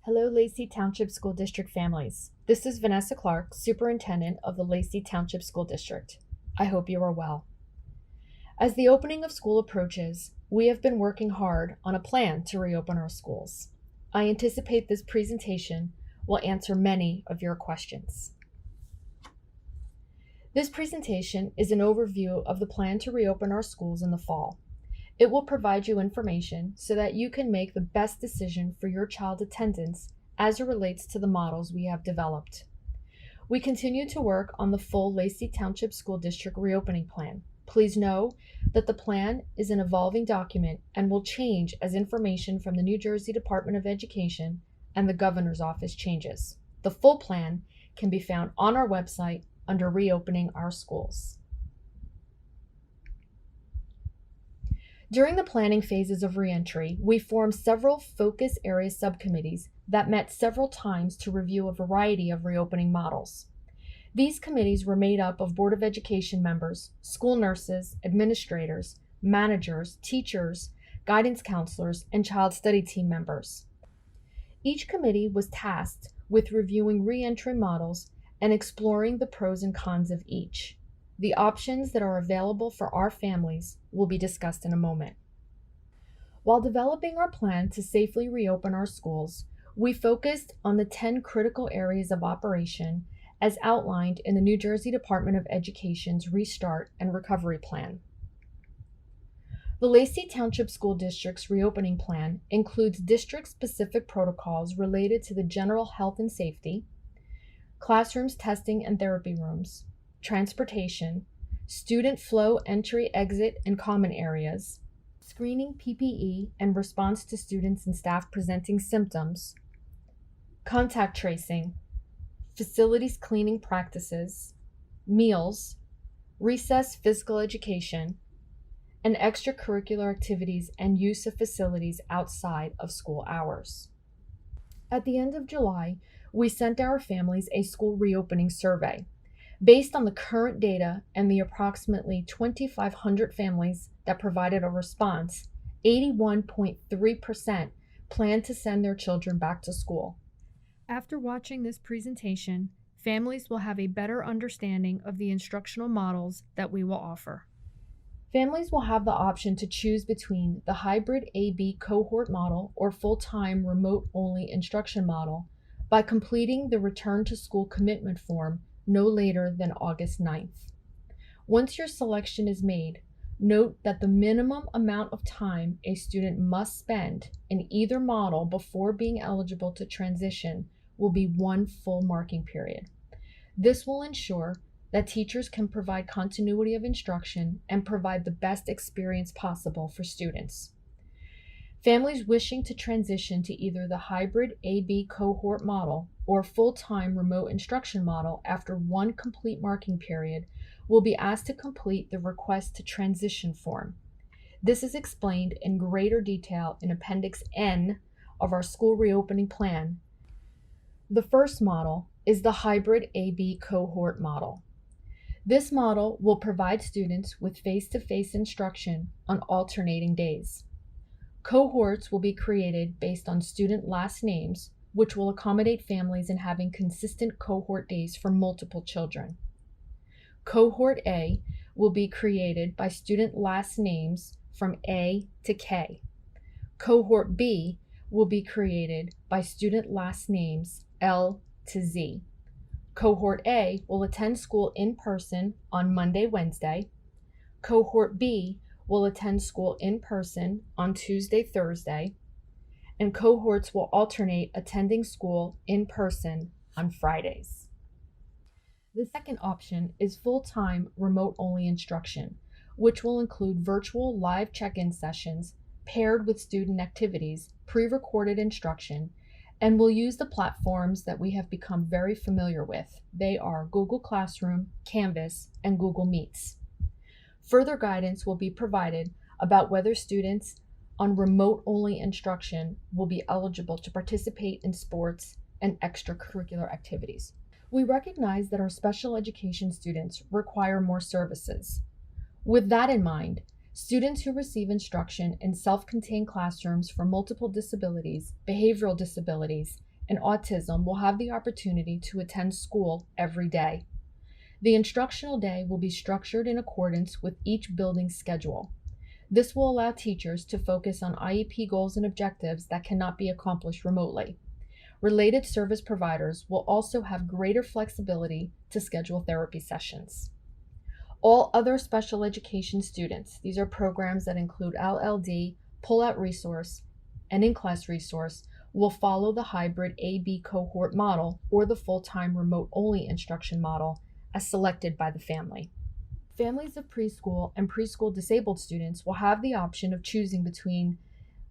Hello, Lacey Township School District families. This is Vanessa Clark, Superintendent of the Lacey Township School District. I hope you are well. As the opening of school approaches, we have been working hard on a plan to reopen our schools. I anticipate this presentation will answer many of your questions. This presentation is an overview of the plan to reopen our schools in the fall. It will provide you information so that you can make the best decision for your child's attendance as it relates to the models we have developed. We continue to work on the full Lacey Township School District reopening plan. Please know that the plan is an evolving document and will change as information from the New Jersey Department of Education and the Governor's Office changes. The full plan can be found on our website under Reopening Our Schools. During the planning phases of reentry, we formed several focus area subcommittees that met several times to review a variety of reopening models. These committees were made up of Board of Education members, school nurses, administrators, managers, teachers, guidance counselors, and child study team members. Each committee was tasked with reviewing reentry models and exploring the pros and cons of each. The options that are available for our families will be discussed in a moment. While developing our plan to safely reopen our schools, we focused on the 10 critical areas of operation as outlined in the New Jersey Department of Education's Restart and Recovery Plan. The Lacey Township School District's reopening plan includes district-specific protocols related to the general health and safety, classrooms, testing and therapy rooms, transportation, student flow, entry, exit, and common areas, screening PPE and response to students and staff presenting symptoms, contact tracing, facilities cleaning practices, meals, recess physical education, and extracurricular activities and use of facilities outside of school hours. At the end of July, we sent our families a school reopening survey. Based on the current data and the approximately 2,500 families that provided a response, 81.3% plan to send their children back to school. After watching this presentation, families will have a better understanding of the instructional models that we will offer. Families will have the option to choose between the hybrid A/B cohort model or full-time remote-only instruction model by completing the Return to School Commitment Form no later than August 9th. Once your selection is made, note that the minimum amount of time a student must spend in either model before being eligible to transition will be 1 full marking period. This will ensure that teachers can provide continuity of instruction and provide the best experience possible for students. Families wishing to transition to either the hybrid A/B cohort model or full-time remote instruction model after 1 complete marking period will be asked to complete the Request to Transition form. This is explained in greater detail in Appendix N of our school reopening plan. The first model is the hybrid A/B cohort model. This model will provide students with face-to-face instruction on alternating days. Cohorts will be created based on student last names, which will accommodate families in having consistent cohort days for multiple children. Cohort A will be created by student last names from A to K. Cohort B will be created by student last names L to Z. Cohort A will attend school in person on Monday, Wednesday. Cohort B will attend school in person on Tuesday, Thursday, and cohorts will alternate attending school in person on Fridays. The second option is full-time remote-only instruction, which will include virtual live check-in sessions paired with student activities, pre-recorded instruction, and will use the platforms that we have become very familiar with. They are Google Classroom, Canvas, and Google Meets. Further guidance will be provided about whether students on remote-only instruction will be eligible to participate in sports and extracurricular activities. We recognize that our special education students require more services. With that in mind, Students who receive instruction in self-contained classrooms for multiple disabilities, behavioral disabilities, and autism will have the opportunity to attend school every day. The instructional day will be structured in accordance with each building's schedule. This will allow teachers to focus on IEP goals and objectives that cannot be accomplished remotely. Related service providers will also have greater flexibility to schedule therapy sessions. All other special education students, these are programs that include LLD, pull-out resource, and in-class resource, will follow the hybrid A-B cohort model or the full-time remote-only instruction model as selected by the family. Families of preschool and preschool disabled students will have the option of choosing between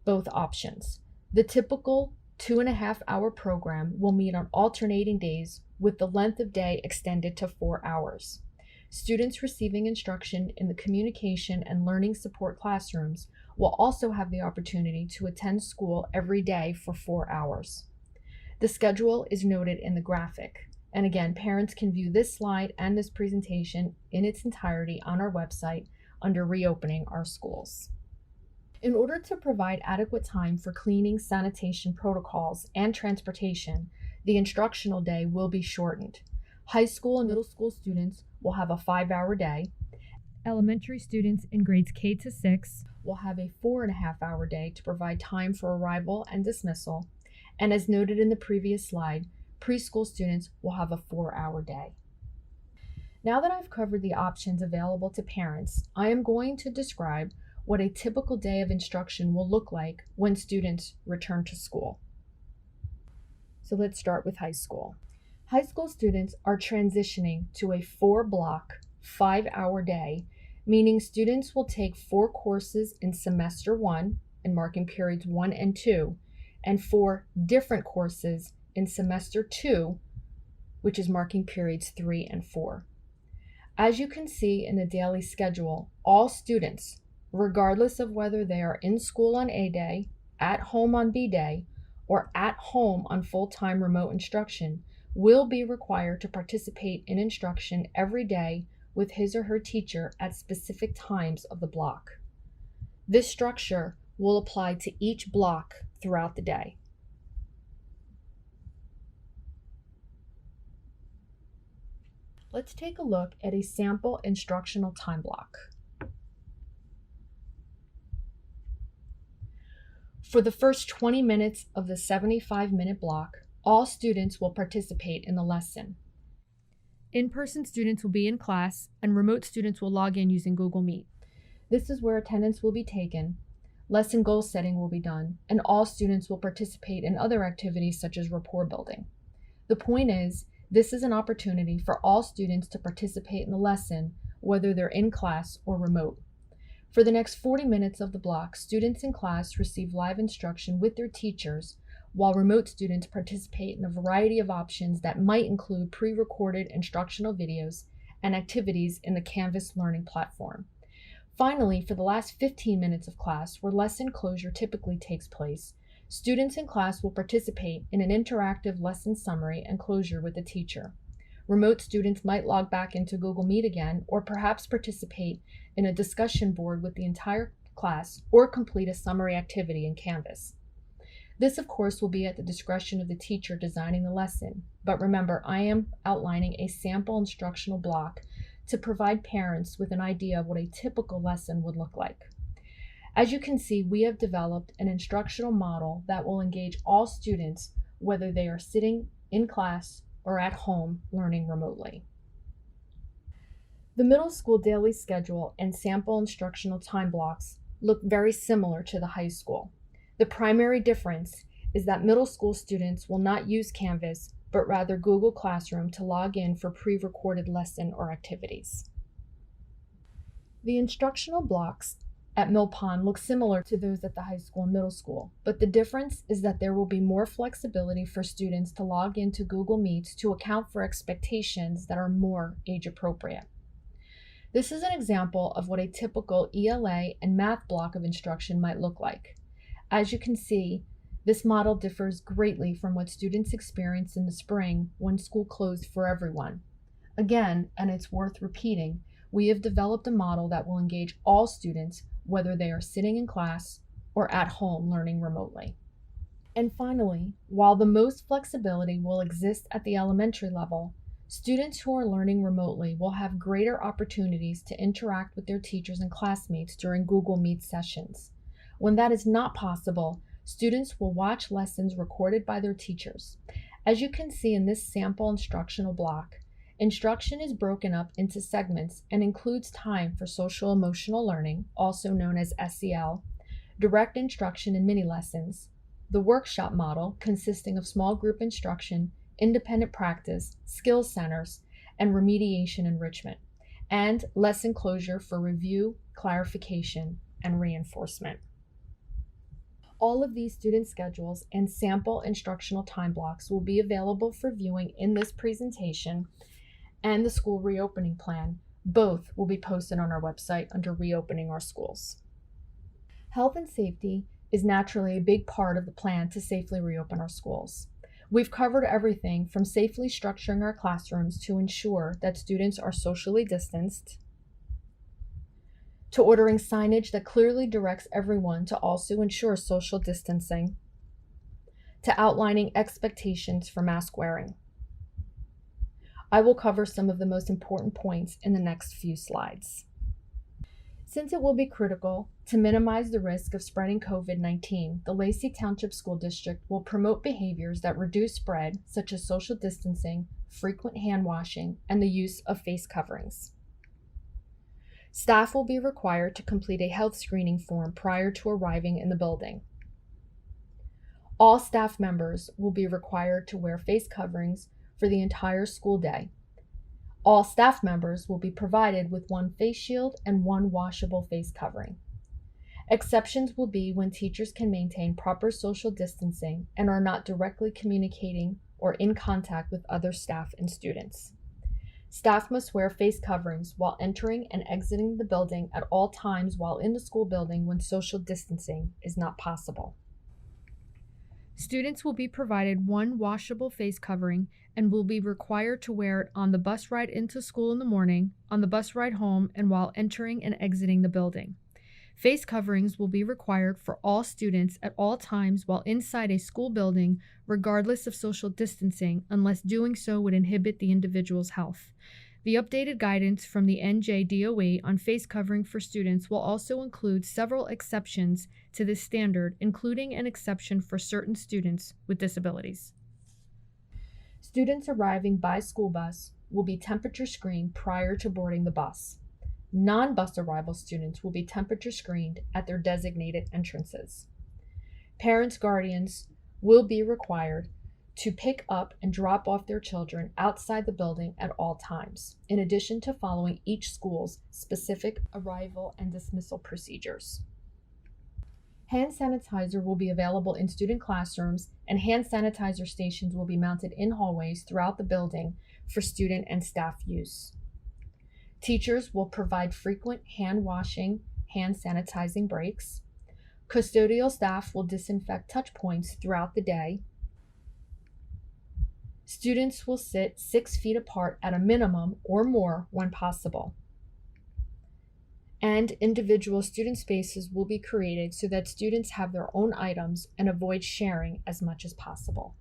both options. The typical 2.5-hour program will meet on alternating days with the length of day extended to 4 hours. Students receiving instruction in the communication and learning support classrooms will also have the opportunity to attend school every day for 4 hours. The schedule is noted in the graphic. And again, parents can view this slide and this presentation in its entirety on our website under Reopening Our Schools. In order to provide adequate time for cleaning, sanitation protocols, and transportation, the instructional day will be shortened. High school and middle school students will have a 5-hour day. Elementary students in grades K to 6 will have a 4.5-hour day to provide time for arrival and dismissal. And as noted in the previous slide, preschool students will have a 4-hour day. Now that I've covered the options available to parents, I am going to describe what a typical day of instruction will look like when students return to school. So let's start with high school. High school students are transitioning to a 4-block, 5-hour day, meaning students will take 4 courses in semester 1 in marking periods 1 and 2, and 4 different courses in semester 2, which is marking periods 3 and 4. As you can see in the daily schedule, all students, regardless of whether they are in school on A day, at home on B day, or at home on full-time remote instruction, will be required to participate in instruction every day with his or her teacher at specific times of the block. This structure will apply to each block throughout the day. Let's take a look at a sample instructional time block. For the first 20 minutes of the 75-minute block, all students will participate in the lesson. In-person students will be in class, and remote students will log in using Google Meet. This is where attendance will be taken, lesson goal setting will be done, and all students will participate in other activities such as rapport building. The point is, this is an opportunity for all students to participate in the lesson, whether they're in class or remote. For the next 40 minutes of the block, students in class receive live instruction with their teachers, while remote students participate in a variety of options that might include pre-recorded instructional videos and activities in the Canvas learning platform. Finally, for the last 15 minutes of class, where lesson closure typically takes place, students in class will participate in an interactive lesson summary and closure with the teacher. Remote students might log back into Google Meet again, or perhaps participate in a discussion board with the entire class, or complete a summary activity in Canvas. This, of course, will be at the discretion of the teacher designing the lesson, but remember, I am outlining a sample instructional block to provide parents with an idea of what a typical lesson would look like. As you can see, we have developed an instructional model that will engage all students, whether they are sitting in class or at home learning remotely. The middle school daily schedule and sample instructional time blocks look very similar to the high school. The primary difference is that middle school students will not use Canvas, but rather Google Classroom to log in for pre-recorded lesson or activities. The instructional blocks at Mill Pond look similar to those at the high school and middle school, but the difference is that there will be more flexibility for students to log into Google Meets to account for expectations that are more age appropriate. This is an example of what a typical ELA and math block of instruction might look like. As you can see, this model differs greatly from what students experienced in the spring when school closed for everyone. Again, and it's worth repeating, we have developed a model that will engage all students, whether they are sitting in class or at home learning remotely. And finally, while the most flexibility will exist at the elementary level, students who are learning remotely will have greater opportunities to interact with their teachers and classmates during Google Meet sessions. When that is not possible, students will watch lessons recorded by their teachers. As you can see in this sample instructional block, instruction is broken up into segments and includes time for social emotional learning, also known as SEL, direct instruction and mini lessons, the workshop model consisting of small group instruction, independent practice, skills centers, and remediation enrichment, and lesson closure for review, clarification, and reinforcement. All of these student schedules and sample instructional time blocks will be available for viewing in this presentation and the school reopening plan. Both will be posted on our website under Reopening Our Schools. Health and safety is naturally a big part of the plan to safely reopen our schools. We've covered everything from safely structuring our classrooms to ensure that students are socially distanced, to ordering signage that clearly directs everyone to also ensure social distancing, to outlining expectations for mask wearing. I will cover some of the most important points in the next few slides. Since it will be critical to minimize the risk of spreading COVID-19, the Lacey Township School District will promote behaviors that reduce spread, such as social distancing, frequent hand washing, and the use of face coverings. Staff will be required to complete a health screening form prior to arriving in the building. All staff members will be required to wear face coverings for the entire school day. All staff members will be provided with one face shield and one washable face covering. Exceptions will be when teachers can maintain proper social distancing and are not directly communicating or in contact with other staff and students. Staff must wear face coverings while entering and exiting the building at all times while in the school building when social distancing is not possible. Students will be provided one washable face covering and will be required to wear it on the bus ride into school in the morning, on the bus ride home, and while entering and exiting the building. Face coverings will be required for all students at all times while inside a school building, regardless of social distancing, unless doing so would inhibit the individual's health. The updated guidance from the NJDOE on face covering for students will also include several exceptions to this standard, including an exception for certain students with disabilities. Students arriving by school bus will be temperature screened prior to boarding the bus. Non-bus arrival students will be temperature screened at their designated entrances. Parents, guardians will be required to pick up and drop off their children outside the building at all times, in addition to following each school's specific arrival and dismissal procedures. Hand sanitizer will be available in student classrooms, and hand sanitizer stations will be mounted in hallways throughout the building for student and staff use. Teachers will provide frequent hand washing, hand sanitizing breaks. Custodial staff will disinfect touch points throughout the day. Students will sit 6 feet apart at a minimum or more when possible. And individual student spaces will be created so that students have their own items and avoid sharing as much as possible.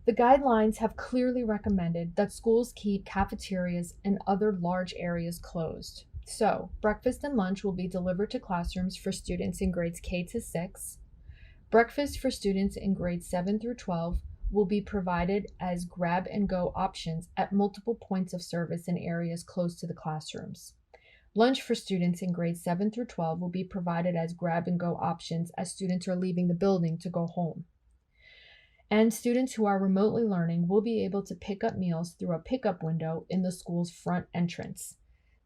The guidelines have clearly recommended that schools keep cafeterias and other large areas closed. So, breakfast and lunch will be delivered to classrooms for students in grades K to 6. Breakfast for students in grades 7 through 12 will be provided as grab-and-go options at multiple points of service in areas close to the classrooms. Lunch for students in grades 7 through 12 will be provided as grab-and-go options as students are leaving the building to go home. And students who are remotely learning will be able to pick up meals through a pickup window in the school's front entrance.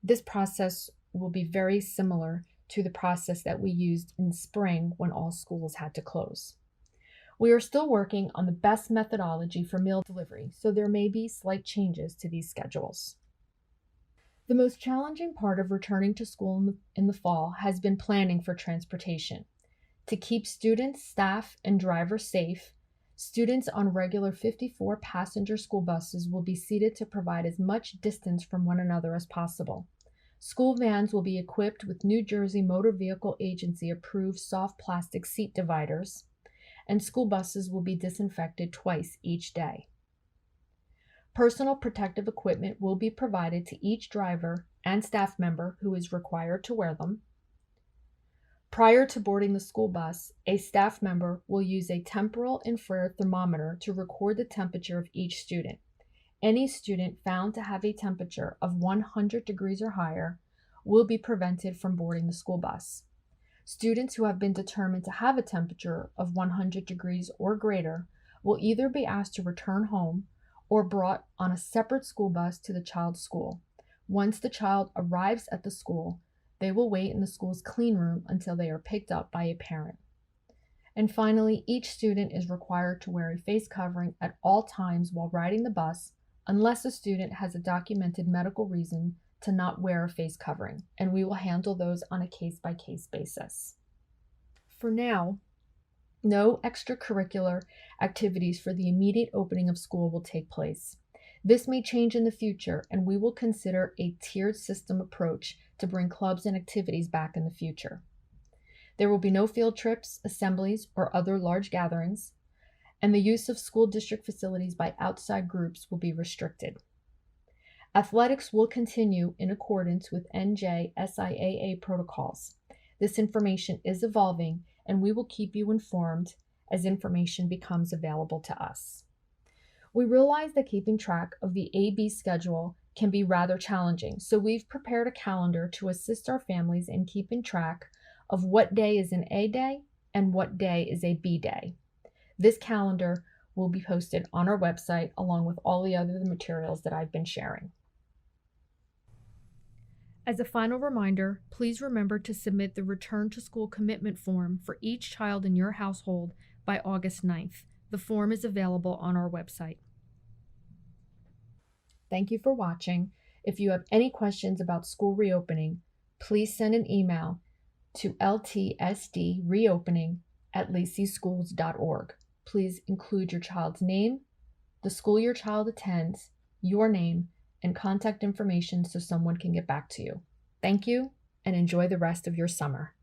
This process will be very similar to the process that we used in the spring when all schools had to close. We are still working on the best methodology for meal delivery, so there may be slight changes to these schedules. The most challenging part of returning to school in the fall has been planning for transportation. To keep students, staff, and drivers safe, students on regular 54-passenger school buses will be seated to provide as much distance from one another as possible. School vans will be equipped with New Jersey Motor Vehicle Agency approved soft plastic seat dividers, and school buses will be disinfected twice each day. Personal protective equipment will be provided to each driver and staff member who is required to wear them. Prior to boarding the school bus, a staff member will use a temporal infrared thermometer to record the temperature of each student. Any student found to have a temperature of 100 degrees or higher will be prevented from boarding the school bus. Students who have been determined to have a temperature of 100 degrees or greater will either be asked to return home or brought on a separate school bus to the child's school. Once the child arrives at the school, they will wait in the school's clean room until they are picked up by a parent. And finally, each student is required to wear a face covering at all times while riding the bus, unless a student has a documented medical reason to not wear a face covering, and we will handle those on a case-by-case basis. For now, no extracurricular activities for the immediate opening of school will take place. This may change in the future, and we will consider a tiered system approach to bring clubs and activities back in the future. There will be no field trips, assemblies, or other large gatherings, and the use of school district facilities by outside groups will be restricted. Athletics will continue in accordance with NJSIAA protocols. This information is evolving, and we will keep you informed as information becomes available to us. We realize that keeping track of the AB schedule can be rather challenging, so we've prepared a calendar to assist our families in keeping track of what day is an A day and what day is a B day. This calendar will be posted on our website along with all the other materials that I've been sharing. As a final reminder, please remember to submit the Return to School Commitment Form for each child in your household by August 9th. The form is available on our website. Thank you for watching. If you have any questions about school reopening, please send an email to ltsdreopening@laceyschools.org. Please include your child's name, the school your child attends, your name, and contact information so someone can get back to you. Thank you, and enjoy the rest of your summer.